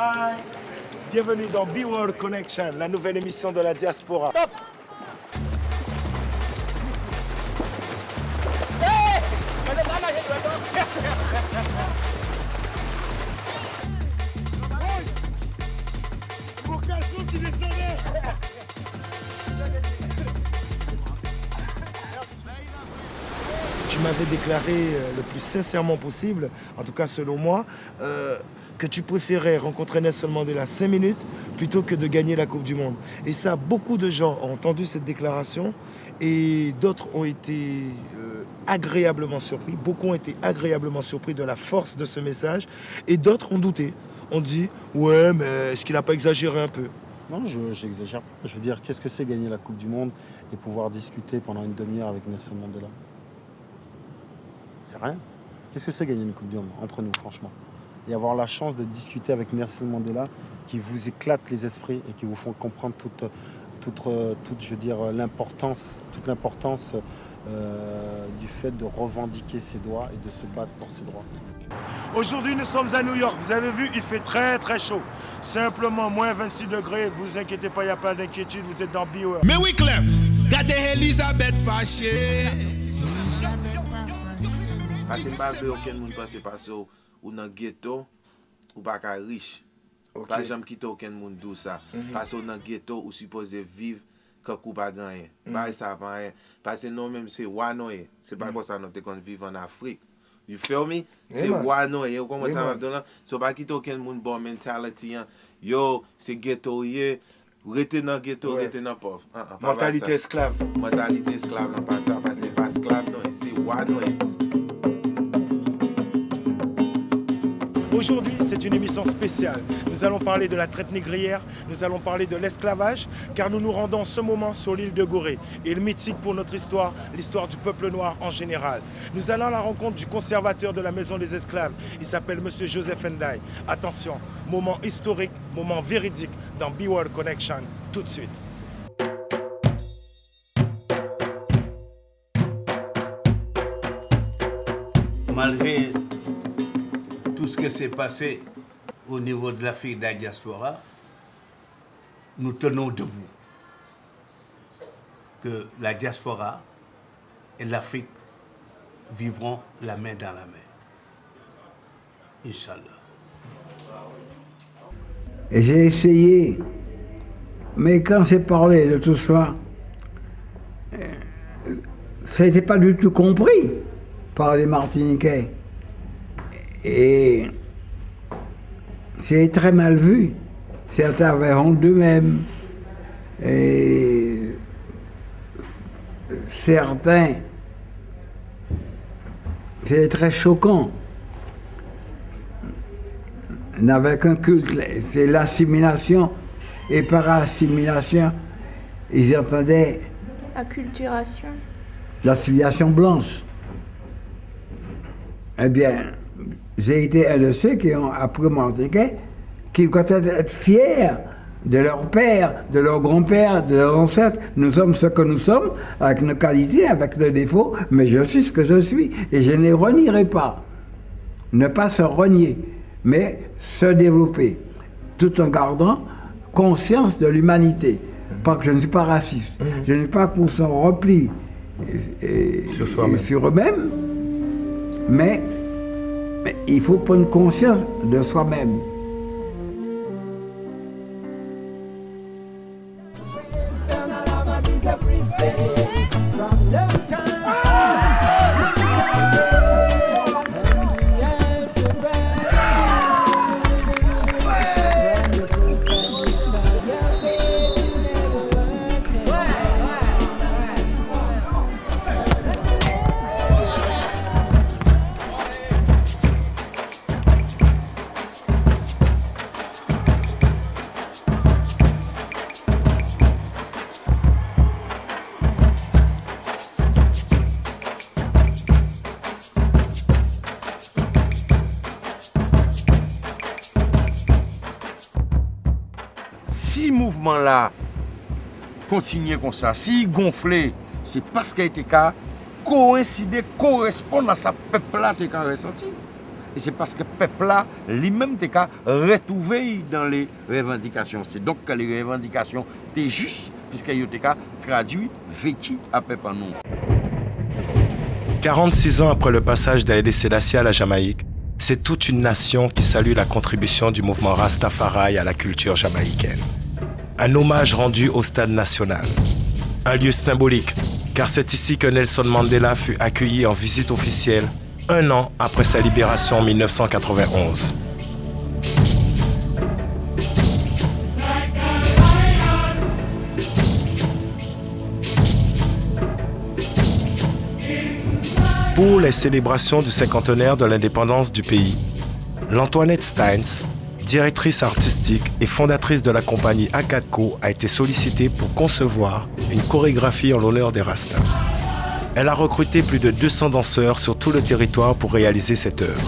Hi. Bienvenue dans Be World Connection, la nouvelle émission de la diaspora. Stop. Hey. Pour quel son tu descendais? Tu m'avais déclaré le plus sincèrement possible, en tout cas selon moi, que tu préférais rencontrer Nelson Mandela 5 minutes plutôt que de gagner la Coupe du Monde. Et ça, beaucoup de gens ont entendu cette déclaration et d'autres ont été agréablement surpris. Beaucoup ont été agréablement surpris de la force de ce message et d'autres ont douté. On dit, ouais, mais est-ce qu'il n'a pas exagéré un peu? Non, j'exagère pas. Je veux dire, qu'est-ce que c'est gagner la Coupe du Monde et pouvoir discuter pendant une demi-heure avec Nelson Mandela? C'est rien. Qu'est-ce que c'est gagner une Coupe du Monde entre nous, franchement? Et avoir la chance de discuter avec Nelson Mandela qui vous éclate les esprits et qui vous font comprendre toute je veux dire, l'importance du fait de revendiquer ses droits et de se battre pour ses droits. Aujourd'hui, nous sommes à New York. Vous avez vu, il fait très très chaud. Simplement, moins 26 degrés. Vous inquiétez pas, il n'y a pas d'inquiétude. Vous êtes dans Be World. Mais Wyclef, gardez Elisabeth fâchée. Parce que pas de aucun monde pense passer ou dans ghetto ou pas riche. Pas jamais quitter aucun monde tout ça. Parce que dans ghetto ou supposé vivre quand ou pas gagner. Pas ça pas rien. Parce que non même c'est wanoé. C'est pas comme ça nous te qu'on vivre en Afrique. You feel me? C'est wanoé. Vous comment ça va donner? So pas quitter aucun monde bon mentality. Yo, c'est ghetto yé. Rester dans ghetto, rester dans pauvre. Mentalité esclave. Mentalité esclave, non pas ça, parce que c'est pas esclave, non, c'est wanoé. Aujourd'hui, c'est une émission spéciale. Nous allons parler de la traite négrière, nous allons parler de l'esclavage, car nous nous rendons en ce moment sur l'île de Gorée. Île mythique pour notre histoire, l'histoire du peuple noir en général. Nous allons à la rencontre du conservateur de la maison des esclaves. Il s'appelle Monsieur Joseph Ndiaye. Attention, moment historique, moment véridique dans Be World Connection, tout de suite. Malgré tout ce qui s'est passé au niveau de l'Afrique de la diaspora, nous tenons debout. Que la diaspora et l'Afrique vivront la main dans la main. Inch'Allah. Et j'ai essayé, mais quand j'ai parlé de tout ça, ça n'était pas du tout compris par les Martiniquais. Et c'est très mal vu. Certains avaient honte d'eux-mêmes. Et certains, c'est très choquant. N'avaient qu'un culte, c'est l'assimilation. Et par assimilation, ils entendaient acculturation, l'affiliation blanche. Eh bien, j'ai été un de ceux qui ont appris au Martiniquais qu'ils doivent être fiers de leur père, de leur grand-père, de leurs ancêtres. Nous sommes ce que nous sommes, avec nos qualités, avec nos défauts, mais je suis ce que je suis et je ne renierai pas. Ne pas se renier, mais se développer, tout en gardant conscience de l'humanité. Pas que je ne suis pas raciste, je ne suis pas pour son repli sur eux-mêmes, mais il faut prendre conscience de soi-même. Si mouvement là continue comme ça, si gonflé, c'est parce qu'il a été qu'à coïncider, correspondre à sa peuple là qui a ressenti. et c'est parce que le peuple là, lui-même, t'es qu'à retrouver dans les revendications. C'est donc que les revendications, t'es juste, puisqu'il t'es qu'à traduit, vécu à peuple en nous. 46 ans après le passage d'Haïlé Sélassié à la Jamaïque, c'est toute une nation qui salue la contribution du mouvement Rastafari à la culture jamaïcaine. Un hommage rendu au Stade national. Un lieu symbolique, car c'est ici que Nelson Mandela fut accueilli en visite officielle 1 an après sa libération en 1991. Pour les célébrations du cinquantenaire de l'indépendance du pays, l'Antoinette Steins, directrice artistique et fondatrice de la compagnie Akatko, a été sollicitée pour concevoir une chorégraphie en l'honneur des Rastas. Elle a recruté plus de 200 danseurs sur tout le territoire pour réaliser cette œuvre.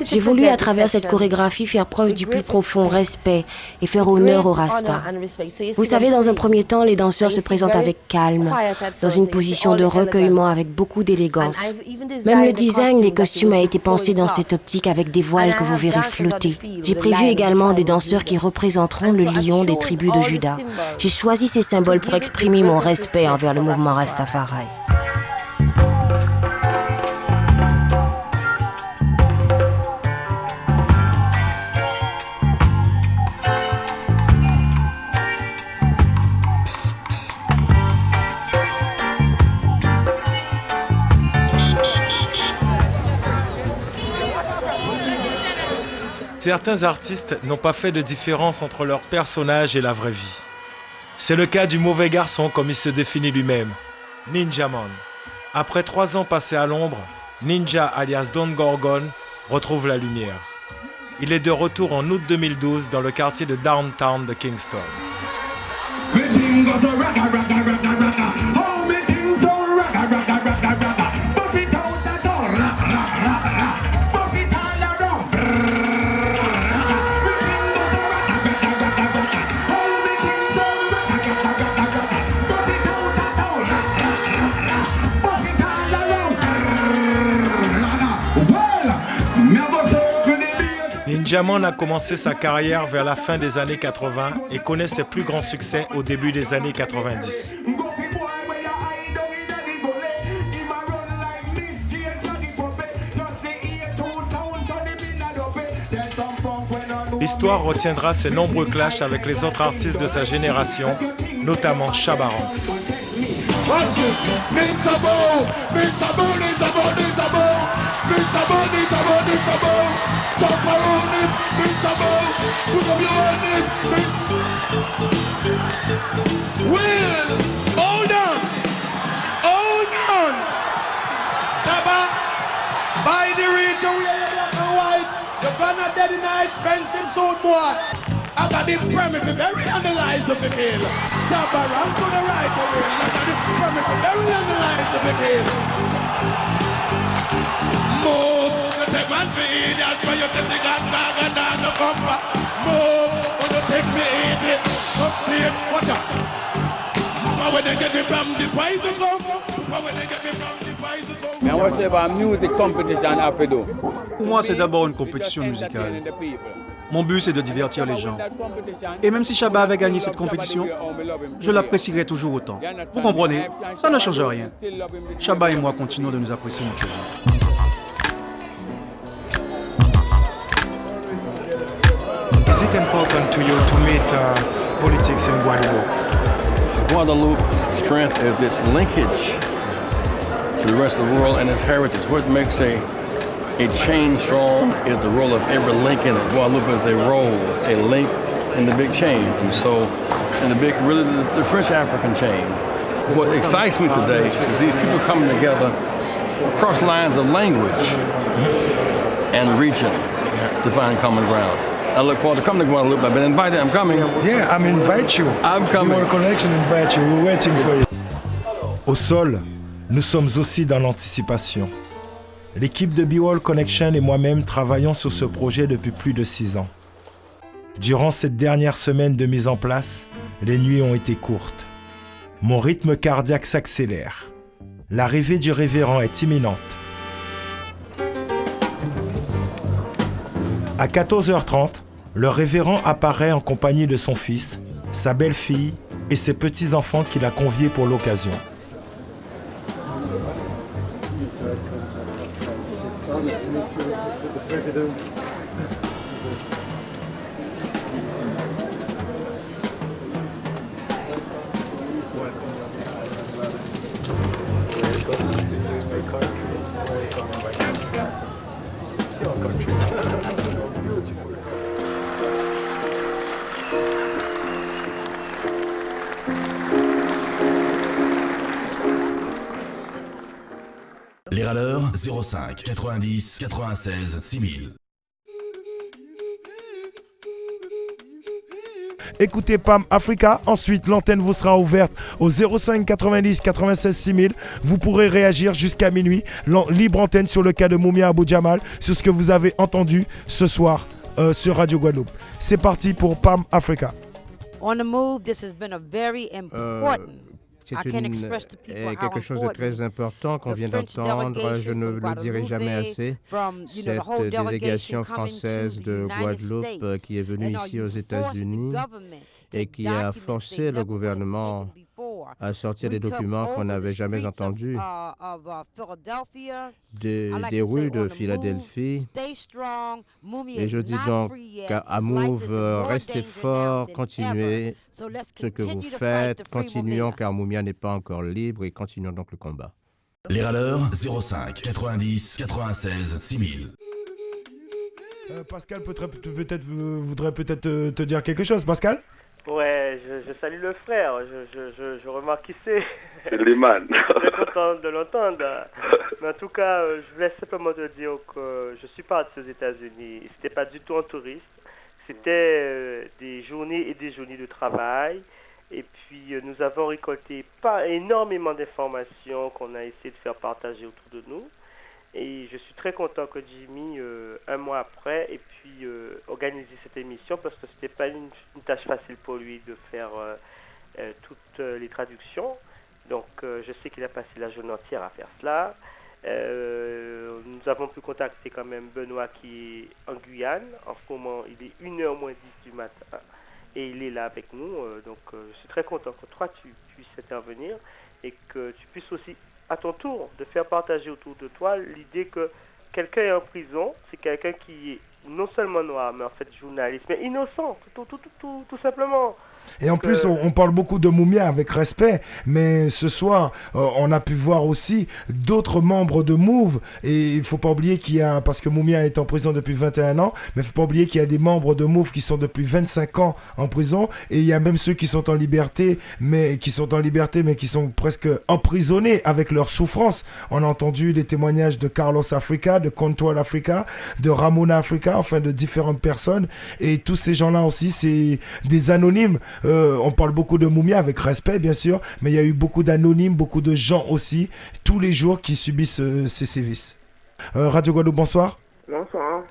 J'ai voulu à travers cette chorégraphie faire preuve du plus profond respect et faire honneur aux Rastas. Vous savez, dans un premier temps, les danseurs se présentent avec calme, dans une position de recueillement avec beaucoup d'élégance. Même le design des costumes a été pensé dans cette optique avec des voiles que vous verrez flotter. J'ai prévu également des danseurs qui représenteront le lion des tribus de Juda. J'ai choisi ces symboles pour exprimer mon respect envers le mouvement Rastafari. Certains artistes n'ont pas fait de différence entre leur personnage et la vraie vie. C'est le cas du mauvais garçon comme il se définit lui-même, Ninjaman. Après 3 ans passés à l'ombre, Ninja alias Don Gorgon retrouve la lumière. Il est de retour en août 2012 dans le quartier de Downtown de Kingston. Ninjaman a commencé sa carrière vers la fin des années 80 et connaît ses plus grands succès au début des années 90. L'histoire retiendra ses nombreux clashs avec les autres artistes de sa génération, notamment Shabba Ranks. Hold on. Shabba, by the region where you're black and white, you're gonna dead in an expensive suit, boy. I got the permit to bury on the lies of the kill. Shabba, run to the right away. I got the permit to bury on the lies of the kill. Move, you take man for idiot, but you take the gun bag and down the compa. Move, you take me idiot, come here, watch out. When they get me from the poison come, when they get me from the poison come. Mais on sait pas music competition après tout. Pour moi, c'est d'abord une compétition musicale. Mon but, c'est de divertir les gens. Et même si Shabba avait gagné cette compétition, je l'apprécierais toujours autant. Vous comprenez? Ça ne change rien. Shabba et moi continuons de nous apprécier mutuellement. Is it important to you to meet politics in Guadeloupe? Guadeloupe's strength is its linkage to the rest of the world and its heritage. What makes a chain strong is the role of every link in it. Guadeloupe is a role, a link in the big chain. And so, in the big, really the French-African chain. What excites me today is to see people coming together across lines of language and region to find common ground. I look forward to coming to Guadeloupe. I've been invited. I'm coming. Yeah, I'm invite you. I'm coming. Your connection invite you. We're waiting for you. Au sol, nous sommes aussi dans l'anticipation. l'équipe de B-Wall Connection et moi-même travaillons sur ce projet depuis plus de 6 ans. Durant cette dernière semaine de mise en place, les nuits ont été courtes. Mon rythme cardiaque s'accélère. L'arrivée du révérend est imminente. À 14h30, le révérend apparaît en compagnie de son fils, sa belle-fille et ses petits-enfants qu'il a conviés pour l'occasion. Les râleurs 05 90 96 6000. Écoutez Pam Africa, ensuite l'antenne vous sera ouverte au 05 90 96 6000. Vous pourrez réagir jusqu'à minuit, libre antenne sur le cas de Mumia Abu Jamal, sur ce que vous avez entendu ce soir sur Radio Guadeloupe. C'est parti pour Pam Africa. On the move, this has been a very important. C'est quelque chose de très important qu'on vient d'entendre. Je ne le dirai jamais assez. Cette délégation française de Guadeloupe qui est venue ici aux États-Unis et qui a forcé le gouvernement à sortir des documents qu'on n'avait jamais entendus des rues de Philadelphie. Et je dis donc à Move, restez forts, continuez ce que vous faites, continuons car Mumia n'est pas encore libre et continuons donc le combat. Les râleurs 05 90 96 6000. Pascal voudrait peut-être te dire quelque chose, Pascal? Ouais, je salue le frère, je remarque qui c'est. C'est Liman. Je suis très content de l'entendre. Mais en tout cas, je voulais simplement te dire que je suis parti aux États-Unis. C'était pas du tout en touriste. C'était des journées et des journées de travail. Et puis, nous avons récolté pas énormément d'informations qu'on a essayé de faire partager autour de nous. Et je suis très content que Jimmy, un mois après, ait pu organiser cette émission parce que ce n'était pas une tâche facile pour lui de faire toutes les traductions. Donc, je sais qu'il a passé la journée entière à faire cela. Nous avons pu contacter quand même Benoît qui est en Guyane. En ce moment, il est 1h moins 10 du matin et il est là avec nous. Donc, je suis très content que toi, tu puisses intervenir et que tu puisses aussi à ton tour de faire partager autour de toi l'idée que quelqu'un est en prison, c'est quelqu'un qui est non seulement noir, mais en fait journaliste, mais innocent, tout simplement. Et en plus, on parle beaucoup de Mumia avec respect, mais ce soir, on a pu voir aussi d'autres membres de Move. Et il ne faut pas oublier qu'il y a, parce que Mumia est en prison depuis 21 ans, mais il ne faut pas oublier qu'il y a des membres de Move qui sont depuis 25 ans en prison. Et il y a même ceux qui sont en liberté, mais qui sont presque emprisonnés avec leur souffrance. On a entendu des témoignages de Carlos Africa, de Control Africa, de Ramona Africa, enfin de différentes personnes. Et tous ces gens-là aussi, c'est des anonymes. On parle beaucoup de Mumia avec respect, bien sûr, mais il y a eu beaucoup d'anonymes, beaucoup de gens aussi, tous les jours qui subissent ces sévices. Radio Guadeloupe, bonsoir. Bonsoir.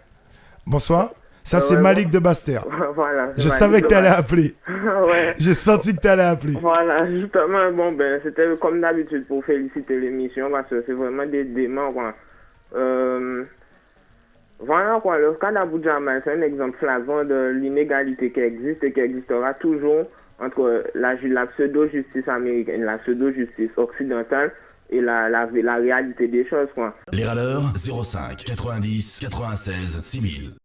Bonsoir. Ça, c'est Malik de Bastère. Voilà. Je savais que tu allais appeler. Ouais. J'ai senti que tu allais appeler. Voilà, justement, c'était comme d'habitude pour féliciter l'émission parce que c'est vraiment des démons, quoi. Voilà quoi, le cas d'Abu Jamal, c'est un exemple flagrant de l'inégalité qui existe et qui existera toujours entre la pseudo-justice américaine, la pseudo-justice occidentale et la réalité des choses, quoi. Les râleurs 05 90 96 6000.